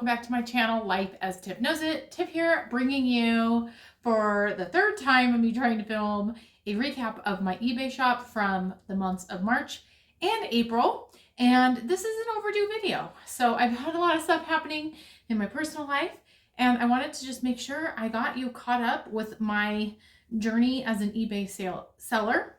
welcome back to my channel, Life as Tiff Knows It. Tiff here, bringing you for the third time of me trying to film a recap of my eBay shop from the months of March and April. And this is an overdue video. So I've had a lot of stuff happening in my personal life, and I wanted to just make sure I got you caught up with my journey as an eBay seller.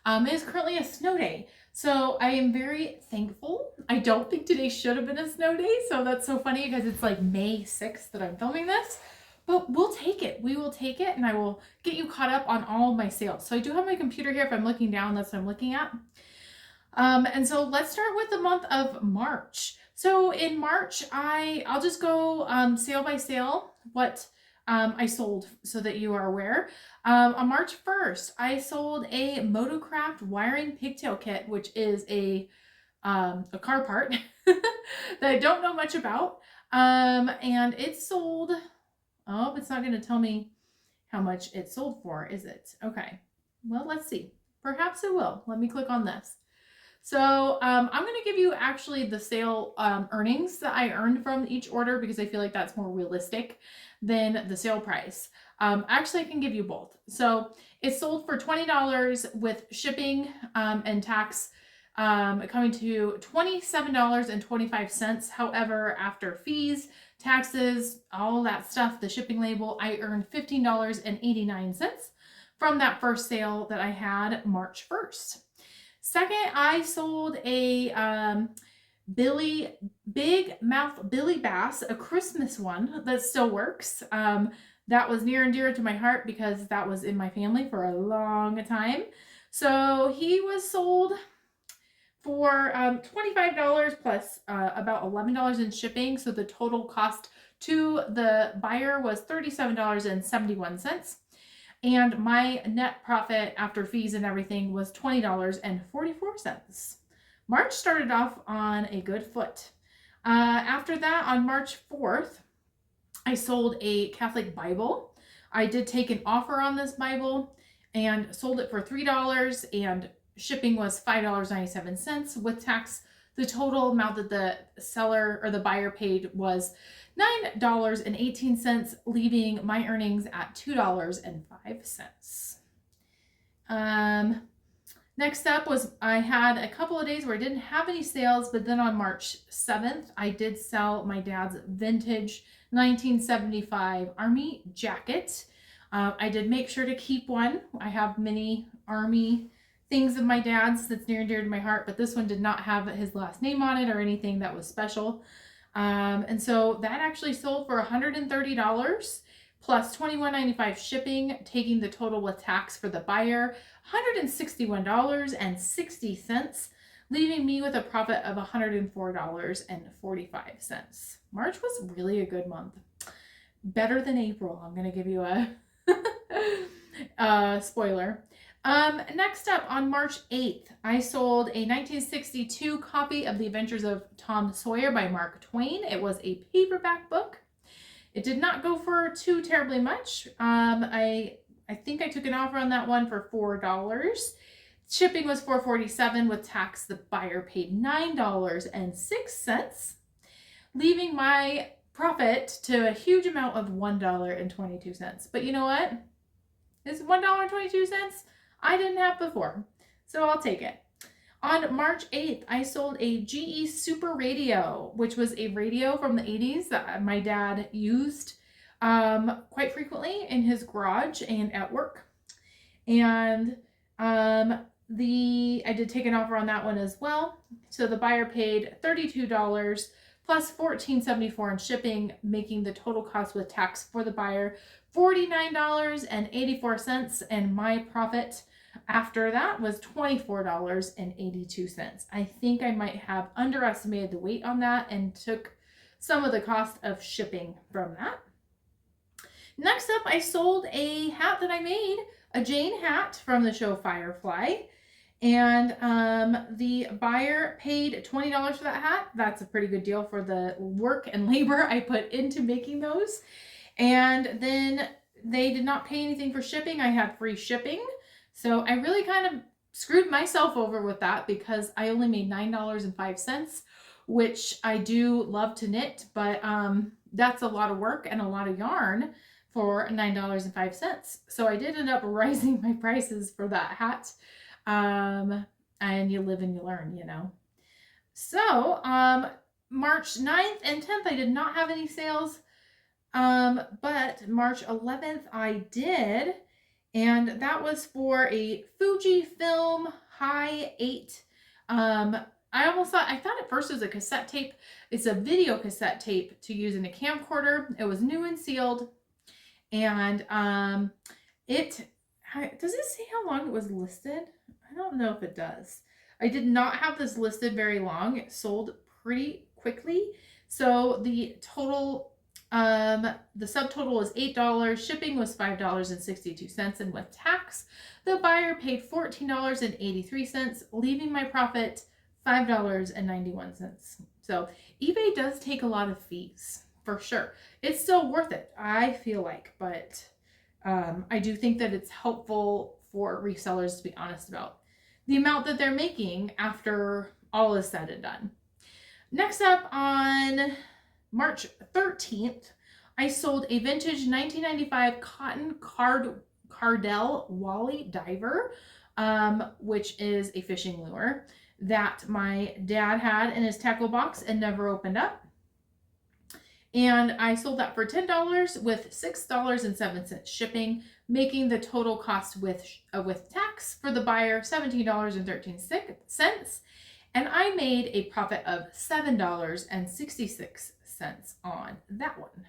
It is currently a snow day, so I am very thankful. I don't think today should have been a snow day, so that's so funny because it's like May 6th that I'm filming this, but we'll take it. We will take it, and I will get you caught up on all of my sales. So I do have my computer here. If I'm looking down, that's what I'm looking at. And so let's start with the month of March. So in March, I'll just go sale by sale what I sold so that you are aware. On March 1st, I sold a Motocraft wiring pigtail kit, which is a car part that I don't know much about. And it sold, oh, it's not going to tell me how much it sold for, is it? Okay, well, let's see. Perhaps it will. Let me click on this. So I'm going to give you actually the sale earnings that I earned from each order because I feel like that's more realistic than the sale price. Actually, I can give you both. So it sold for $20 with shipping and tax coming to $27.25. However, after fees, taxes, all that stuff, the shipping label, I earned $15.89 from that first sale that I had March 1st. Second, I sold a Big Mouth Billy Bass, a Christmas one that still works. That was near and dear to my heart because that was in my family for a long time. So he was sold for $25 plus about $11 in shipping. So the total cost to the buyer was $37.71. And my net profit after fees and everything was $20.44. March started off on a good foot. After that, on March 4th, I sold a Catholic Bible. I did take an offer on this Bible and sold it for $3, and shipping was $5.97 with tax. The total amount that the seller or the buyer paid was $9.18, leaving my earnings at $2.05. Next up was I had a couple of days where I didn't have any sales, but then on March 7th, I did sell my dad's vintage 1975 Army jacket. I did make sure to keep one. I have many Army things of my dad's that's near and dear to my heart, but this one did not have his last name on it or anything that was special. And so that actually sold for $130 plus $21.95 shipping, taking the total with tax for the buyer, $161.60, leaving me with a profit of $104.45. March was really a good month. Better than April. I'm going to give you a spoiler. Next up, on March 8th, I sold a 1962 copy of The Adventures of Tom Sawyer by Mark Twain. It was a paperback book. It did not go for too terribly much. I think I took an offer on that one for $4. Shipping was $4.47 with tax. The buyer paid $9.06, leaving my profit to a huge amount of $1.22. But you know what? It's $1.22 I didn't have before, so I'll take it. On March 8th, I sold a GE Super Radio, which was a radio from the 80s that my dad used quite frequently in his garage and at work. And I did take an offer on that one as well. So the buyer paid $32 plus $14.74 in shipping, making the total cost with tax for the buyer $49.84, and my profit after that was $24.82. I think I might have underestimated the weight on that and took some of the cost of shipping from that. Next up, I sold a hat that I made, a Jane hat from the show Firefly. And the buyer paid $20 for that hat. That's a pretty good deal for the work and labor I put into making those. And then they did not pay anything for shipping. I had free shipping. So I really kind of screwed myself over with that because I only made $9.05 which I do love to knit, but that's a lot of work and a lot of yarn for $9.05. So I did end up raising my prices for that hat. And you live and you learn, you know. So March 9th and 10th, I did not have any sales. But March 11th, I did. And that was for a Fujifilm High 8. I thought at first it was a cassette tape. It's a video cassette tape to use in a camcorder. It was new and sealed. And does it say how long it was listed? I don't know if it does. I did not have this listed very long. It sold pretty quickly. So the total, the subtotal was $8. Shipping was $5.62. And with tax, the buyer paid $14.83, leaving my profit $5.91. So eBay does take a lot of fees, for sure. It's still worth it, I feel like, but I do think that it's helpful for resellers to be honest about the amount that they're making after all is said and done. Next up, on March 13th, I sold a vintage 1995 cotton Cardell Wally diver, which is a fishing lure that my dad had in his tackle box and never opened up. And I sold that for $10 with $6.07 shipping, making the total cost with tax for the buyer $17.13. And I made a profit of $7.66 on that one.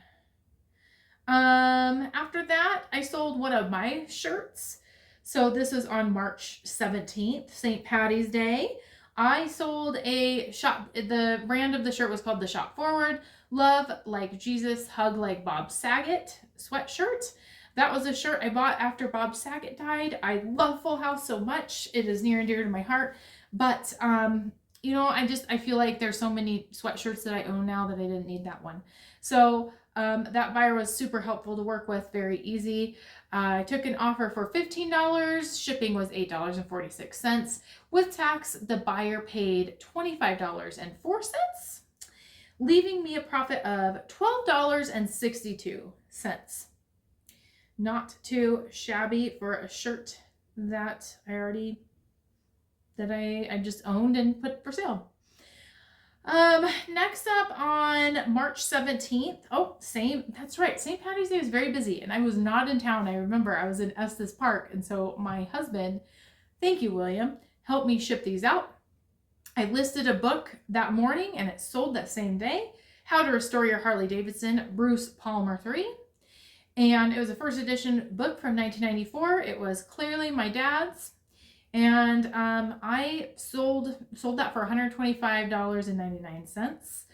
After that, I sold one of my shirts. So this was on March 17th, St. Patty's Day. I sold a shop. The brand of the shirt was called the Shop Forward Love Like Jesus, Hug Like Bob Saget sweatshirt. That was a shirt I bought after Bob Saget died. I love Full House so much. It is near and dear to my heart. But, you know, I feel like there's so many sweatshirts that I own now that I didn't need that one. So that buyer was super helpful to work with, very easy. I took an offer for $15. Shipping was $8.46. With tax, the buyer paid $25.04, leaving me a profit of $12.62. Not too shabby for a shirt that I just owned and put for sale. Next up on March 17th. Oh, that's right. St. Patty's Day is very busy and I was not in town. I remember I was in Estes Park. And so my husband, thank you, William, helped me ship these out. I listed a book that morning and it sold that same day. How to Restore Your Harley Davidson, Bruce Palmer 3. And it was a first edition book from 1994. It was clearly my dad's. And I sold that for $125.99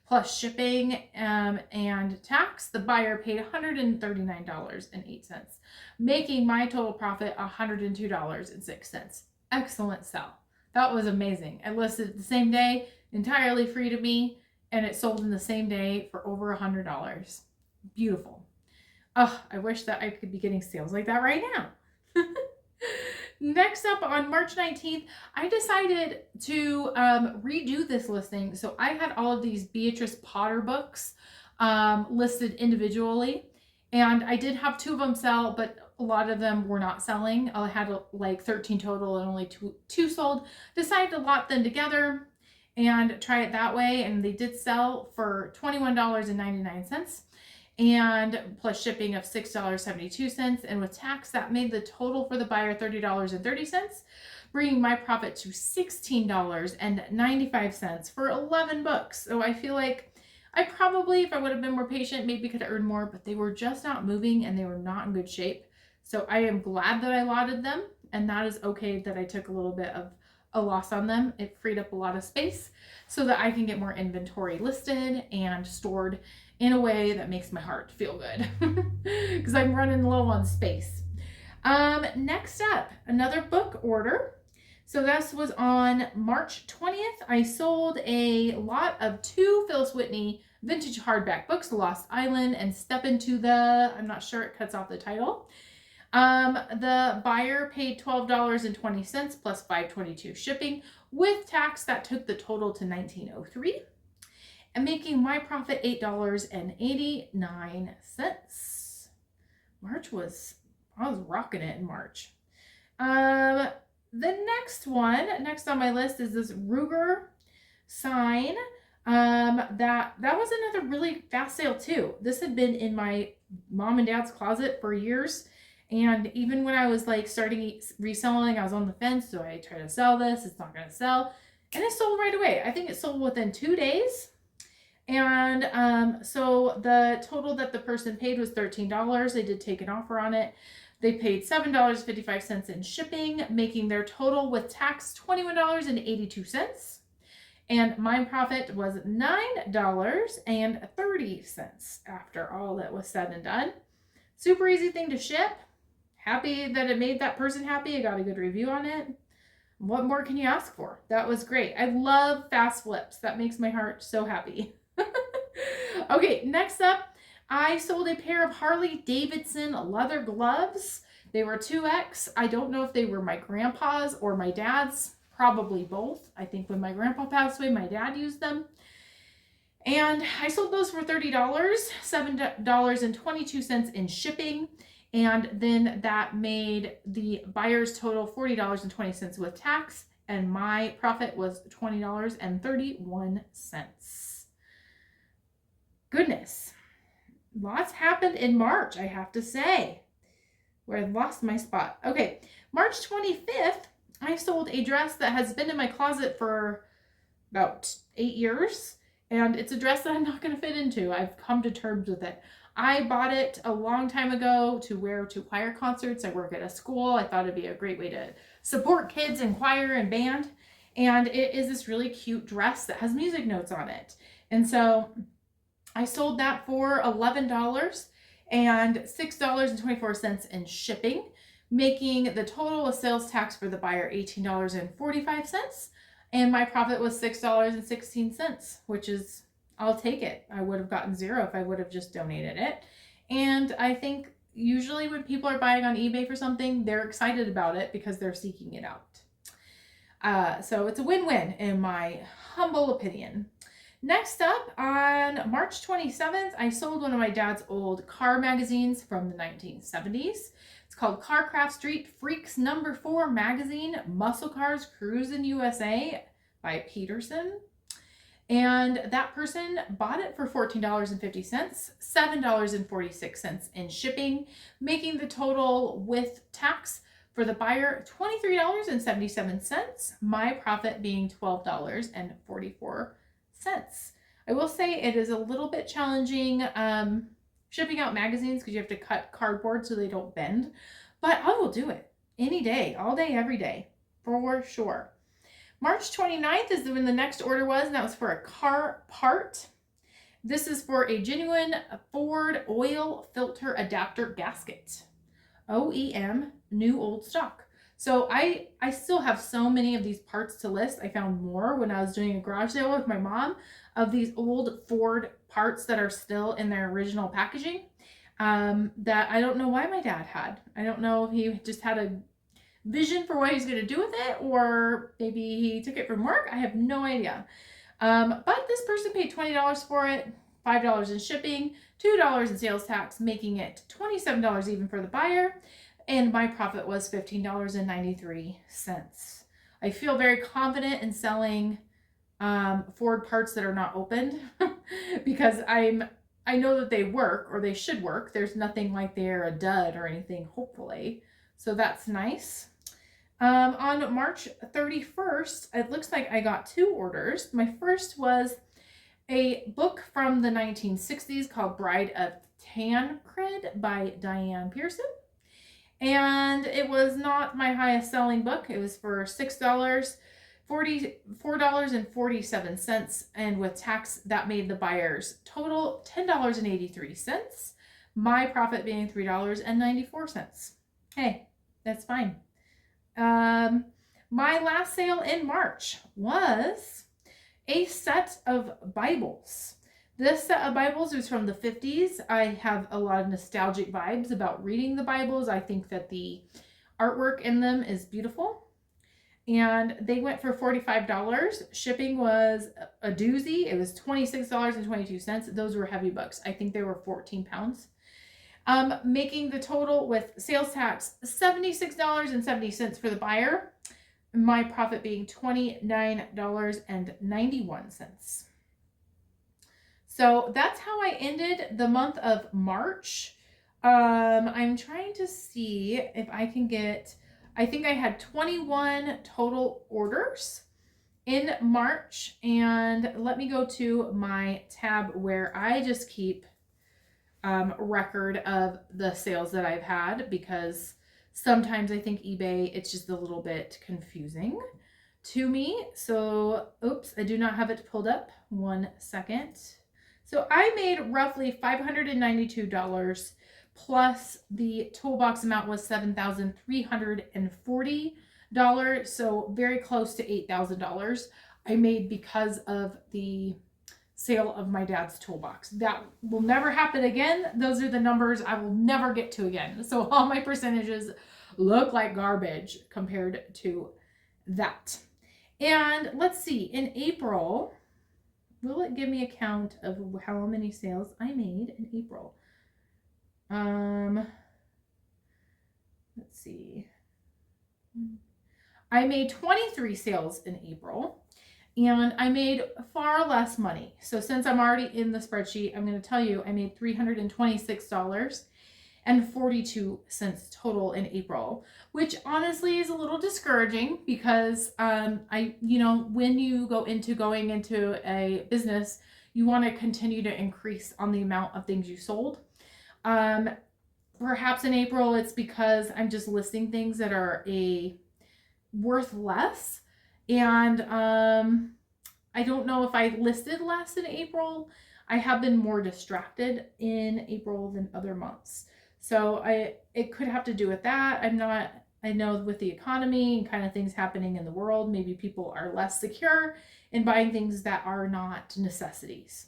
plus shipping and tax. The buyer paid $139.08, making my total profit $102.06. Excellent sell. That was amazing. I listed it the same day, entirely free to me, and it sold in the same day for over $100. Beautiful. Oh, I wish that I could be getting sales like that right now. Next up on March 19th, I decided to redo this listing. So I had all of these Beatrice Potter books listed individually, and I did have 2 of them sell, but a lot of them were not selling. I had like 13 total and only two sold. Decided to lot them together and try it that way, and they did sell for $21.99. and plus shipping of $6.72. And with tax, that made the total for the buyer $30.30, bringing my profit to $16.95 for 11 books. So I feel like I probably, if I would have been more patient, maybe could have earned more, but they were just not moving and they were not in good shape. So I am glad that I lotted them, and that is okay that I took a little bit of a loss on them. It freed up a lot of space so that I can get more inventory listed and stored in a way that makes my heart feel good because I'm running low on space. Next up, another book order. So this was on March 20th. I sold a lot of 2 Phyllis Whitney vintage hardback books, Lost Island and Step Into the, I'm not sure, it cuts off the title. The buyer paid $12.20 plus $5.22 shipping. With tax, that took the total to $19.03. and making my profit $8.89. I was rocking it in March. The next on my list is this Ruger sign. That was another really fast sale too. This had been in my mom and dad's closet for years. And even when I was like starting reselling, I was on the fence. Do I try to sell this? It's not going to sell. And it sold right away. I think it sold within 2 days. And so the total that the person paid was $13. They did take an offer on it. They paid $7.55 in shipping, making their total with tax $21.82. And my profit was $9.30 after all that was said and done. Super easy thing to ship. Happy that it made that person happy. I got a good review on it. What more can you ask for? That was great. I love fast flips. That makes my heart so happy. Okay, next up, I sold a pair of Harley Davidson leather gloves. They were 2X. I don't know if they were my grandpa's or my dad's. Probably both. I think when my grandpa passed away, my dad used them. And I sold those for $30, $7.22 in shipping. And then that made the buyer's total $40.20 with tax. And my profit was $20.31. Goodness. Lots happened in March, I have to say. Where I lost my spot. Okay, March 25th, I sold a dress that has been in my closet for about 8 years. And it's a dress that I'm not going to fit into. I've come to terms with it. I bought it a long time ago to wear to choir concerts. I work at a school. I thought it'd be a great way to support kids in choir and band. And it is this really cute dress that has music notes on it. And so I sold that for $11 and $6.24 in shipping, making the total with sales tax for the buyer $18.45. And my profit was $6.16, which is, I'll take it. I would have gotten $0 if I would have just donated it. And I think usually when people are buying on eBay for something, they're excited about it because they're seeking it out. So it's a win-win in my humble opinion. Next up, on March 27th, I sold one of my dad's old car magazines from the 1970s. It's called Carcraft Street Freaks No. 4 Magazine, Muscle Cars Cruisin' USA by Peterson. And that person bought it for $14.50, $7.46 in shipping, making the total with tax for the buyer $23.77, my profit being $12.44. I will say it is a little bit challenging shipping out magazines because you have to cut cardboard so they don't bend, but I will do it any day, all day, every day, for sure. March 29th is when the next order was, and that was for a car part. This is for a genuine Ford oil filter adapter gasket. OEM, new old stock. So I still have so many of these parts to list. I found more when I was doing a garage sale with my mom of these old Ford parts that are still in their original packaging that I don't know why my dad had. I don't know if he just had a vision for what he was going to do with it, or maybe he took it from work. I have no idea. But this person paid $20 for it, $5 in shipping, $2 in sales tax, making it $27 even for the buyer. And my profit was $15.93. I feel very confident in selling Ford parts that are not opened because I know that they work, or they should work. There's nothing like they're a dud or anything, hopefully. So that's nice. On March 31st, it looks like I got 2 orders. My first was a book from the 1960s called Bride of Tancred by Diane Pearson. And it was not my highest selling book. It was for $4.47. And with tax, that made the buyer's total $10.83. My profit being $3.94. Hey, that's fine. My last sale in March was a set of Bibles. This set of Bibles is from the 50s. I have a lot of nostalgic vibes about reading the Bibles. I think that the artwork in them is beautiful. and they went for $45. Shipping was a doozy. It was $26.22. Those were heavy bucks. I think they were 14 pounds. Making the total with sales tax $76.70 for the buyer. My profit being $29.91. So that's how I ended the month of March. I'm trying to see if I can get, I think I had 21 total orders in March. And let me go to my tab where I just keep record of the sales that I've had, because sometimes I think eBay, it's just a little bit confusing to me. So, oops, I do not have it pulled up. 1 second. So I made roughly $592 plus the Toolbox amount was $7,340. So very close to $8,000 I made because of the sale of my dad's Toolbox. That will never happen again. Those are the numbers I will never get to again. So all my percentages look like garbage compared to that. And let's see, in April, will it give me a count of how many sales I made in April? Let's see. I made 23 sales in April, and I made far less money. So since I'm already in the spreadsheet, I'm going to tell you I made $326.42 total in April, which honestly is a little discouraging because when you going into a business, you want to continue to increase on the amount of things you sold. Perhaps in April it's because I'm just listing things that are worth less, and I don't know if I listed less in April. I have been more distracted in April than other months. So it could have to do with that. I know with the economy and kind of things happening in the world, maybe people are less secure in buying things that are not necessities.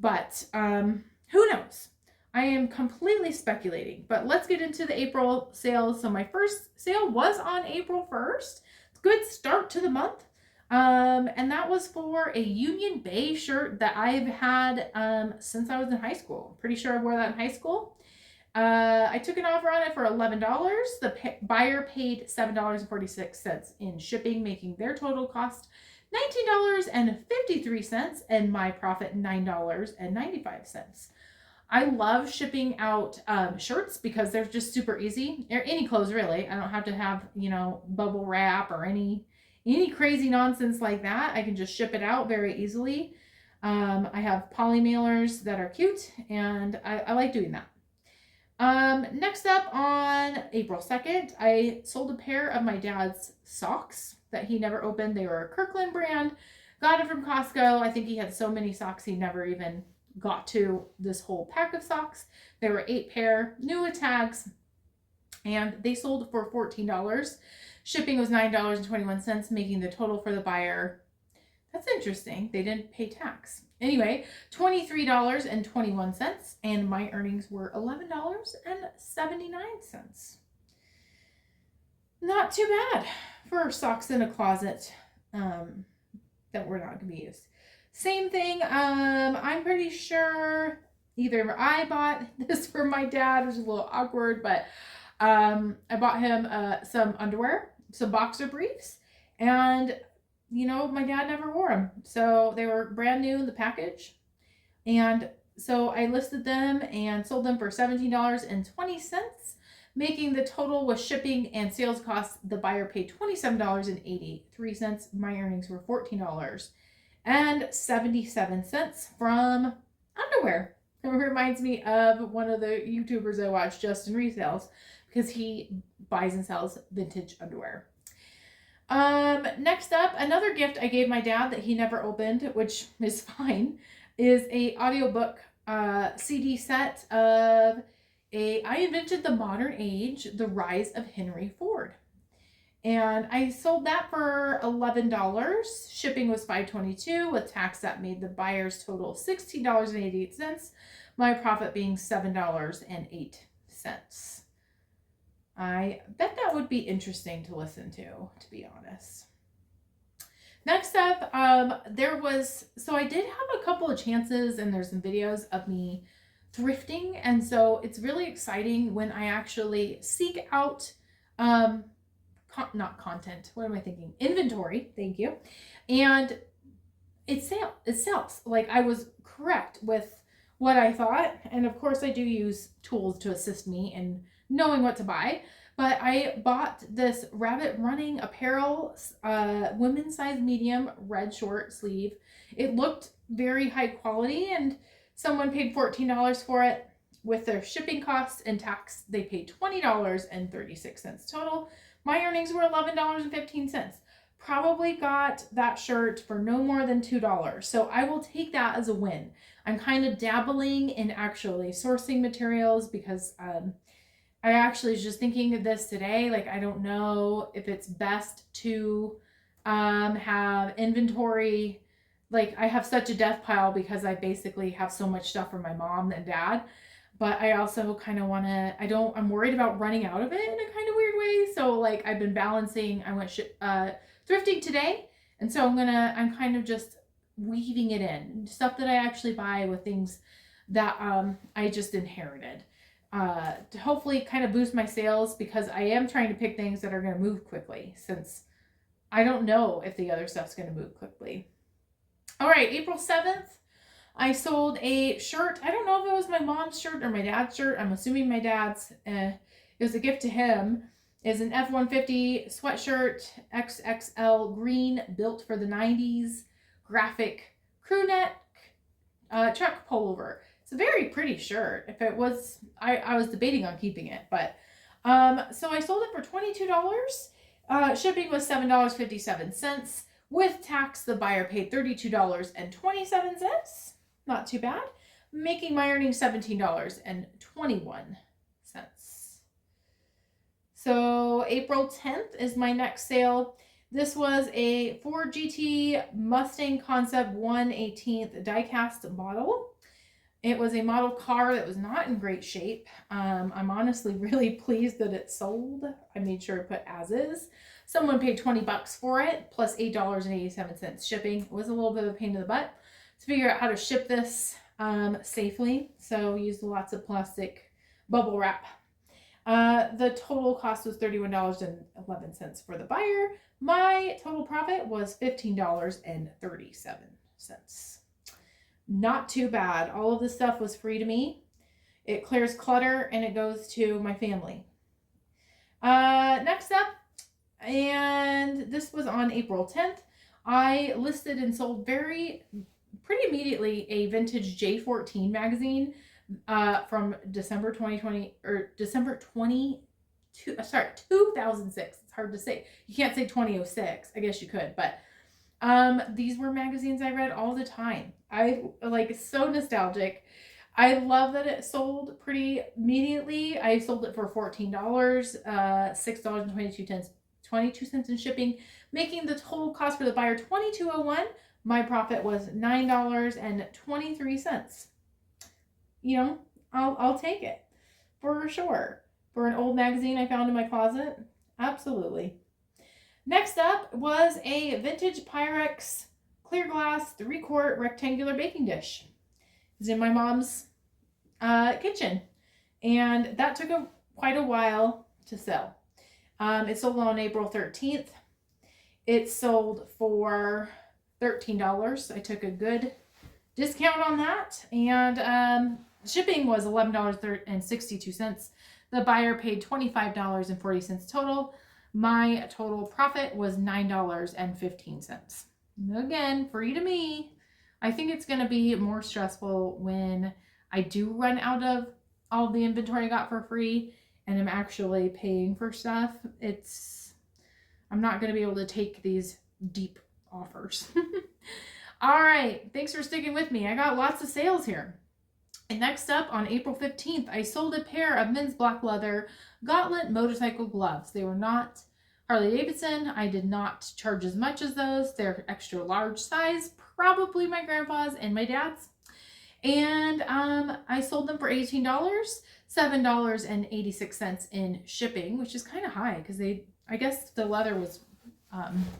But who knows? I am completely speculating, but let's get into the April sales. So my first sale was on April 1st. Good start to the month. And that was for a Union Bay shirt that I've had since I was in high school. Pretty sure I wore that in high school. I took an offer on it for $11. The buyer paid $7.46 in shipping, making their total cost $19.53 and my profit $9.95. I love shipping out shirts because they're just super easy, or any clothes really. I don't have to have, bubble wrap or any crazy nonsense like that. I can just ship it out very easily. I have poly mailers that are cute, and I like doing that. Next up, on April 2nd, I sold a pair of my dad's socks that he never opened. They were a Kirkland brand. Got it from Costco. I think he had so many socks he never even got to this whole pack of socks. There were 8 pair, new with tags, and they sold for $14. Shipping was $9.21, making the total for the buyer. That's interesting. They didn't pay tax. Anyway, $23.21, and my earnings were $11.79. Not too bad for socks in a closet that were not going to be used. Same thing. I'm pretty sure either I bought this for my dad, which is a little awkward, but I bought him some underwear, some boxer briefs, and my dad never wore them. So they were brand new in the package. And so I listed them and sold them for $17.20, making the total with shipping and sales costs. The buyer paid $27.83. My earnings were $14.77 from underwear. It reminds me of one of the YouTubers I watch, Justin Resales, because he buys and sells vintage underwear. Next up, another gift I gave my dad that he never opened, which is fine, is a audiobook CD set of I Invented the Modern Age, The Rise of Henry Ford. And I sold that for $11. Shipping was $5.22. With tax, that made the buyer's total $16.88. My profit being $7.08. I bet that would be interesting to listen to be honest. Next up, so I did have a couple of chances, and there's some videos of me thrifting, and so it's really exciting when I actually seek out, not content, what am I thinking? Inventory, thank you. And it sells. Like, I was correct with what I thought, and of course I do use tools to assist me in knowing what to buy. But I bought this rabbit running apparel, women's size medium, red short sleeve. It looked very high quality, and someone paid $14 for it. With their shipping costs and tax, they paid $20.36 total. My earnings were $11.15. Probably got that shirt for no more than $2. So I will take that as a win. I'm kind of dabbling in actually sourcing materials because I actually was just thinking of this today. Like, I don't know if it's best to have inventory. Like, I have such a death pile because I basically have so much stuff from my mom and dad. But I also kind of want to, I'm worried about running out of it in a kind of weird way. So, like, I've been balancing. I went thrifting today. And so I'm kind of just weaving it in. Stuff that I actually buy with things that I just inherited. To hopefully kind of boost my sales, because I am trying to pick things that are going to move quickly, since I don't know if the other stuff's going to move quickly. All right, April 7th, I sold a shirt. I don't know if it was my mom's shirt or my dad's shirt. I'm assuming my dad's. It was a gift to him. It's an F-150 sweatshirt, XXL green, built for the 90s, graphic crew neck, truck pullover. It's a very pretty shirt. If it was, I was debating on keeping it, but so I sold it for $22. Shipping was $7.57. With tax, the buyer paid $32.27. Not too bad. Making my earnings $17.21. So April 10th is my next sale. This was a Ford GT Mustang Concept 1/18 die-cast model. It was a model car that was not in great shape. I'm honestly really pleased that it sold. I made sure to put as is. Someone paid $20 for it, plus $8.87 shipping. It was a little bit of a pain in the butt to figure out how to ship this safely. So used lots of plastic bubble wrap. The total cost was $31.11 for the buyer. My total profit was $15.37. Not too bad. All of this stuff was free to me. It clears clutter and it goes to my family. Next up, and this was on April 10th, I listed and sold pretty immediately a vintage J14 magazine from December 2020, or December 2006. It's hard to say. You can't say 2006. I guess you could, but these were magazines I read all the time. I like, so nostalgic. I love that it sold pretty immediately. I sold it for $14, $6.22 in shipping, making the total cost for the buyer $22.01. My profit was $9.23. You know, I'll take it for sure. For an old magazine I found in my closet, absolutely. Next up was a vintage Pyrex clear glass 3-quart rectangular baking dish. It was in my mom's kitchen, and that took quite a while to sell. It sold on April 13th. It sold for $13. I took a good discount on that, and shipping was $11.62. The buyer paid $25.40 total. My total profit was $9.15. Again, free to me. I think it's going to be more stressful when I do run out of all the inventory I got for free and I'm actually paying for stuff. I'm not going to be able to take these deep offers. All right. Thanks for sticking with me. I got lots of sales here. And next up, on April 15th, I sold a pair of men's black leather gauntlet motorcycle gloves. They were not Harley Davidson. I did not charge as much as those. They're extra large size, probably my grandpa's and my dad's. And I sold them for $18, $7.86 in shipping, which is kind of high because I guess the leather was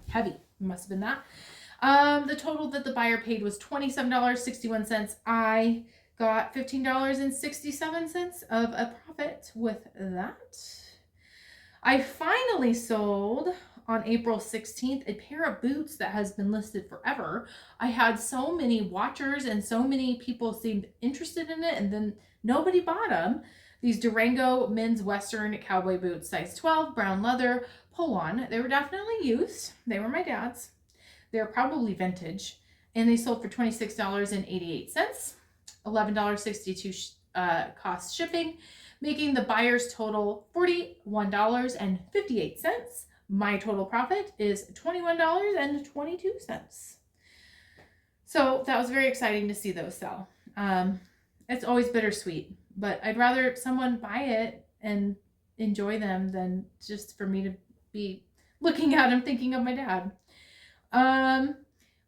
heavy. It must have been that. The total that the buyer paid was $27.61. I got $15.67 of a profit with that. I finally sold on April 16th a pair of boots that has been listed forever. I had so many watchers and so many people seemed interested in it, and then nobody bought them. These Durango men's Western cowboy boots, size 12, brown leather, pull-on. They were definitely used. They were my dad's. They're probably vintage. And they sold for $26.88. $11.62 cost shipping, making the buyer's total $41.58. My total profit is $21.22. So that was very exciting to see those sell. It's always bittersweet, but I'd rather someone buy it and enjoy them than just for me to be looking at them thinking of my dad.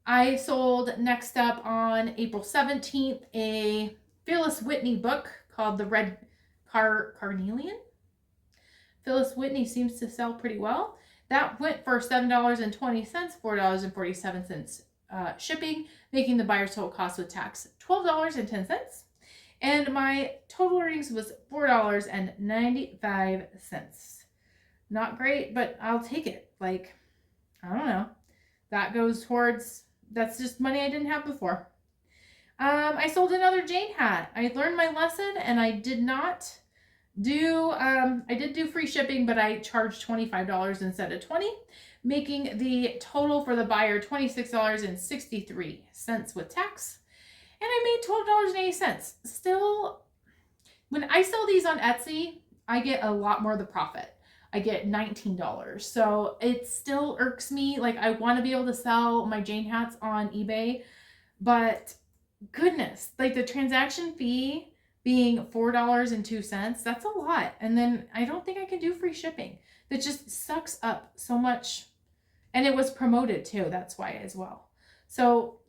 I sold next up on April 17th a Phyllis Whitney book called The Red Carnelian. Phyllis Whitney seems to sell pretty well. That went for $7.20, $4.47 shipping, making the buyer's total cost with tax $12.10. And my total earnings was $4.95. Not great, but I'll take it. Like, I don't know. That goes towards, that's just money I didn't have before. I sold another Jane hat. I learned my lesson and I did not do, I did do free shipping, but I charged $25 instead of $20, making the total for the buyer $26.63 with tax. And I made $12.80. Still, when I sell these on Etsy, I get a lot more of the profit. I get $19. So it still irks me. Like, I want to be able to sell my Jane hats on eBay, but goodness, like the transaction fee being $4.02, that's a lot. And then I don't think I can do free shipping. That just sucks up so much. And it was promoted too. That's why as well. So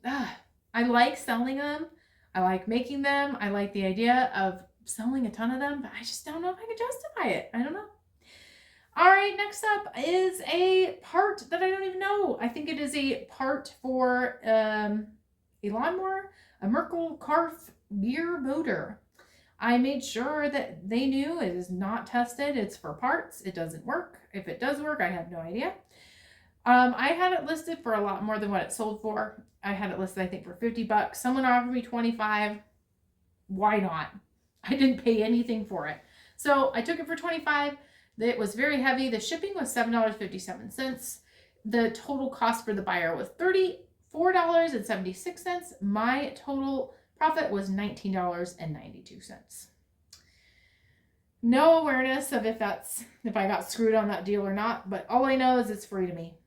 I like selling them. I like making them. I like the idea of selling a ton of them, but I just don't know if I can justify it. I don't know. All right, next up is a part that I don't even know. I think it is a part for a lawnmower, a Merkel Karf gear motor. I made sure that they knew it is not tested. It's for parts. It doesn't work. If it does work, I have no idea. I had it listed for a lot more than what it sold for. I had it listed, I think, for $50. Someone offered me $25. Why not? I didn't pay anything for it. So I took it for $25. It was very heavy. The shipping was $7.57. The total cost for the buyer was $34.76. My total profit was $19.92. No awareness of if I got screwed on that deal or not, but all I know is it's free to me.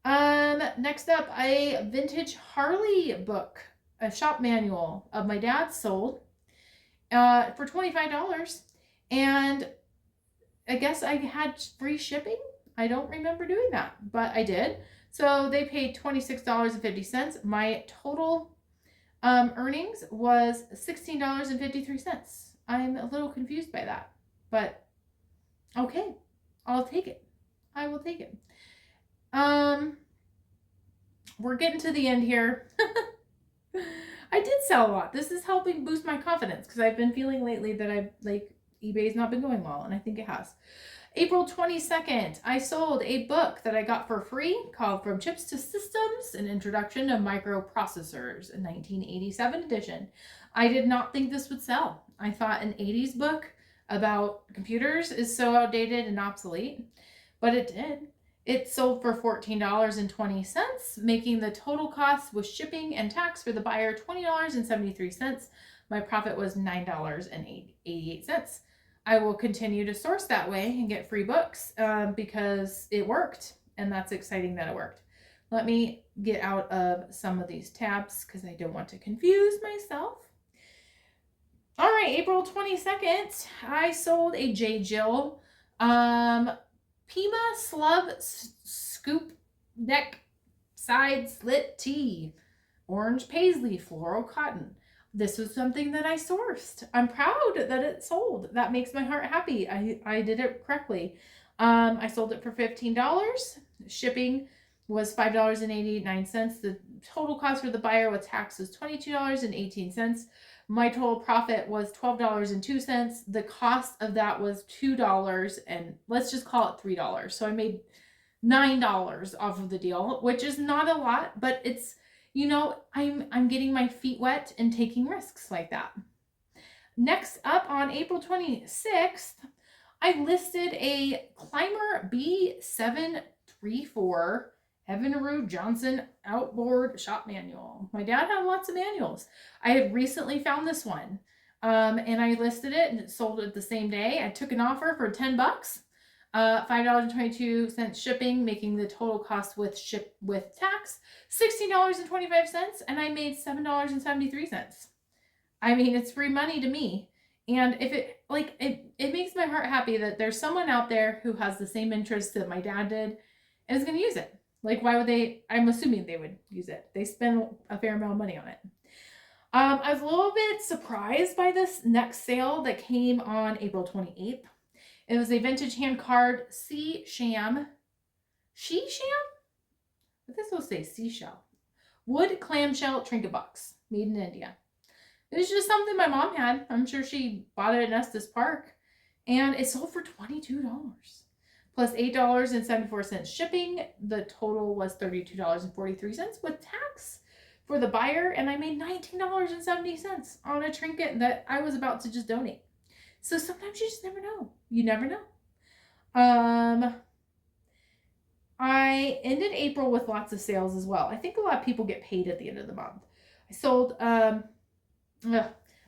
Next up, a vintage Harley book, a shop manual of my dad's sold for $25. And I guess I had free shipping. I don't remember doing that, but I did. So they paid $26.50. My total earnings was $16.53. I'm a little confused by that, but okay, I'll take it. I will take it. We're getting to the end here. I did sell a lot. This is helping boost my confidence because I've been feeling lately that eBay's not been going well, and I think it has. April 22nd, I sold a book that I got for free called From Chips to Systems, An Introduction to Microprocessors, a 1987 edition. I did not think this would sell. I thought an 80s book about computers is so outdated and obsolete, but it did. It sold for $14.20, making the total cost with shipping and tax for the buyer $20.73. My profit was $9.88. I will continue to source that way and get free books because it worked, and that's exciting that it worked. Let me get out of some of these tabs because I don't want to confuse myself. All right, April 22nd, I sold a J. Jill Pima Slub Scoop Neck Side Slit Tee, orange paisley, floral cotton. This was something that I sourced. I'm proud that it sold. That makes my heart happy. I did it correctly. I sold it for $15. Shipping was $5.89. The total cost for the buyer with tax was $22.18. My total profit was $12.02. The cost of that was $2, and let's just call it $3. So I made $9 off of the deal, which is not a lot, but it's, you know, I'm getting my feet wet and taking risks like that. Next up, on April 26th, I listed a Climber B734 Evinrude Johnson outboard shop manual. My dad had lots of manuals. I had recently found this one, and I listed it and it sold it the same day. I took an offer for $10, $5.22 shipping, making the total cost with tax $16.25, and I made $7.73. I mean, it's free money to me. And if it, like, it makes my heart happy that there's someone out there who has the same interests that my dad did and is going to use it. Like, why would they? I'm assuming they would use it. They spend a fair amount of money on it. I was a little bit surprised by this next sale that came on April 28th. It was a vintage hand card She-Sham? I think it'll say seashell. Wood clamshell trinket box made in India. It was just something my mom had. I'm sure she bought it at Estes Park. And it sold for $22. Plus $8.74 shipping. The total was $32.43 with tax for the buyer. And I made $19.70 on a trinket that I was about to just donate. So sometimes you just never know. You never know. I ended April with lots of sales as well. I think a lot of people get paid at the end of the month. I sold...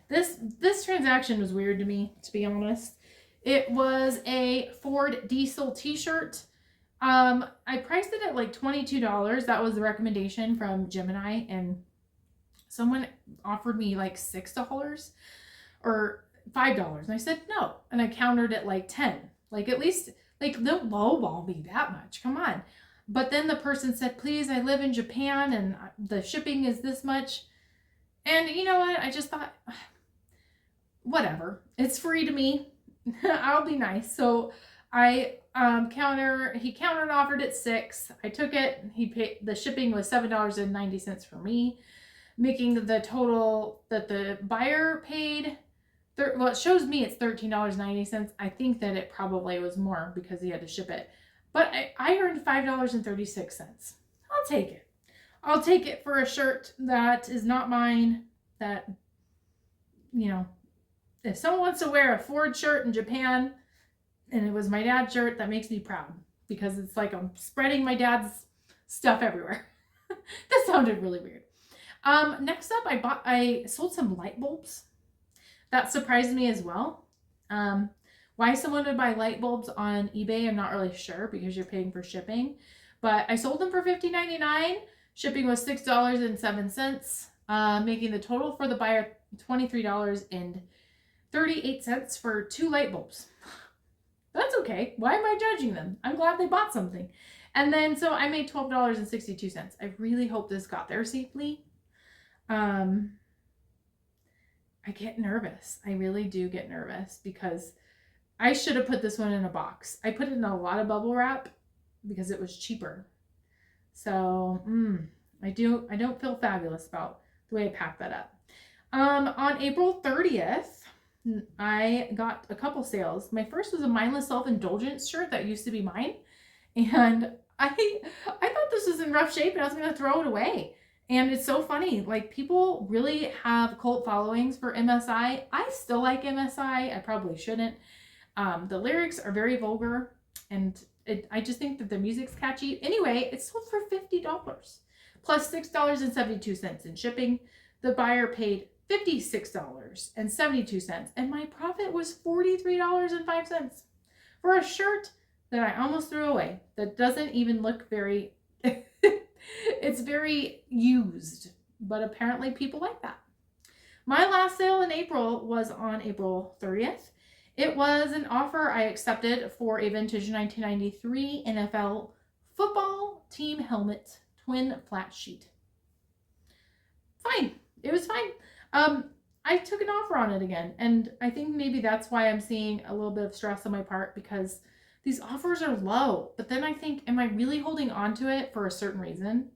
this transaction was weird to me, to be honest. It was a Ford Diesel t-shirt. I priced it at like $22. That was the recommendation from Gemini, and someone offered me like $6 or $5, and I said no, and I countered it like 10. Like, at least, like, don't lowball me that much, come on. But then the person said, please, I live in Japan and the shipping is this much. And you know what? I just thought, whatever. It's free to me. I'll be nice. So I he countered and offered it $6. I took it. He paid, the shipping was $7.90 for me, making the total that the buyer paid. Well, it shows me it's $13.90. I think that it probably was more because he had to ship it. But I earned $5.36. I'll take it. I'll take it for a shirt that is not mine, that, you know, if someone wants to wear a Ford shirt in Japan and it was my dad's shirt, that makes me proud because it's like I'm spreading my dad's stuff everywhere. That sounded really weird. Next up, I sold some light bulbs. That surprised me as well. Why someone would buy light bulbs on eBay, I'm not really sure because you're paying for shipping. But I sold them for $50.99. Shipping was $6.07, making the total for the buyer $23.38 for 2 light bulbs. That's okay. Why am I judging them? I'm glad they bought something. And then, so I made $12.62. I really hope this got there safely. I get nervous. I really do get nervous because I should have put this one in a box. I put it in a lot of bubble wrap because it was cheaper. So, I don't feel fabulous about the way I packed that up. On April 30th, I got a couple sales. My first was a mindless self-indulgence shirt that used to be mine. And I thought this was in rough shape and I was going to throw it away. And it's so funny. Like, people really have cult followings for MSI. I still like MSI. I probably shouldn't. The lyrics are very vulgar and I just think that the music's catchy. Anyway, it sold for $50 plus $6.72 in shipping. The buyer paid $56.72 and my profit was $43.05 for a shirt that I almost threw away. That doesn't even look very, it's very used, but apparently people like that. My last sale in April was on April 30th. It was an offer I accepted for a vintage 1993 NFL football team helmet twin flat sheet. Fine. It was fine. I took an offer on it again, and I think maybe that's why I'm seeing a little bit of stress on my part because these offers are low. But then I think, am I really holding on to it for a certain reason?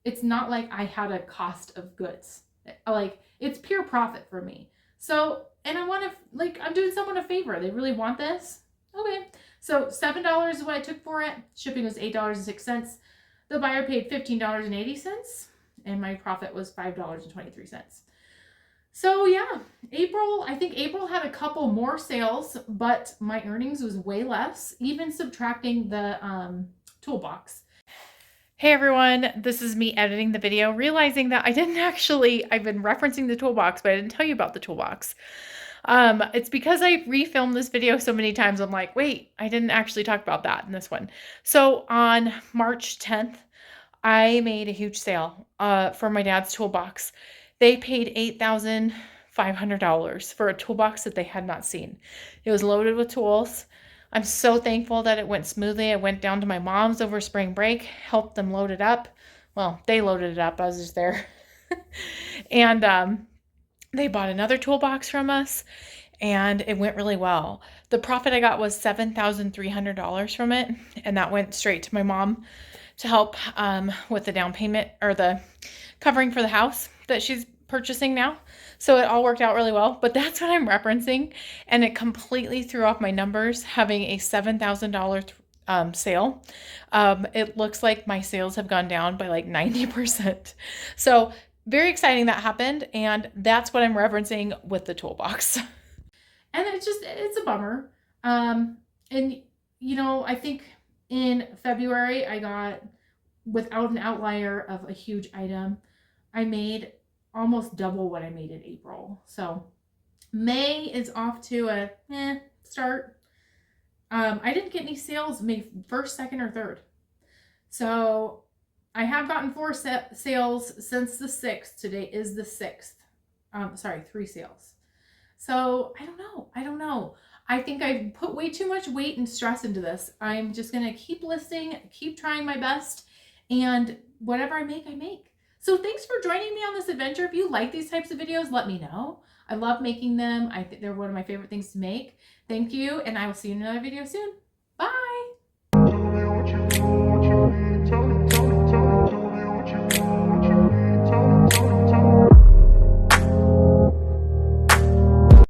It's not like I had a cost of goods. Like, it's pure profit for me. So, and I want to, like, I'm doing someone a favor. They really want this. Okay. So $7 is what I took for it. Shipping was $8.06. The buyer paid $15.80, and my profit was $5.23. So yeah, I think April had a couple more sales, but my earnings was way less, even subtracting the Toolbox. Hey everyone, this is me editing the video, realizing that I've been referencing the Toolbox, but I didn't tell you about the Toolbox. It's because I refilmed this video so many times, I'm like, wait, I didn't actually talk about that in this one. So on March 10th, I made a huge sale for my dad's Toolbox. They paid $8,500 for a toolbox that they had not seen. It was loaded with tools. I'm so thankful that it went smoothly. I went down to my mom's over spring break, helped them load it up. Well, they loaded it up. I was just there. And they bought another toolbox from us, and it went really well. The profit I got was $7,300 from it, and that went straight to my mom to help with the down payment or the covering for the house that she's purchasing now. So it all worked out really well, but that's what I'm referencing. And it completely threw off my numbers having a $7,000 sale. It looks like my sales have gone down by like 90%. So very exciting that happened. And that's what I'm referencing with the Toolbox. And it's a bummer. And you know, I think in February I got, without an outlier of a huge item, I made almost double what I made in April. So May is off to a start. I didn't get any sales May 1st, 2nd, or 3rd. So I have gotten 4 sales since the 6th. Today is the 6th. 3 sales. So I don't know. I think I've put way too much weight and stress into this. I'm just going to keep listing, keep trying my best, and whatever I make, I make. So thanks for joining me on this adventure. If you like these types of videos, let me know. I love making them. I think they're one of my favorite things to make. Thank you, and I will see you in another video soon. Bye.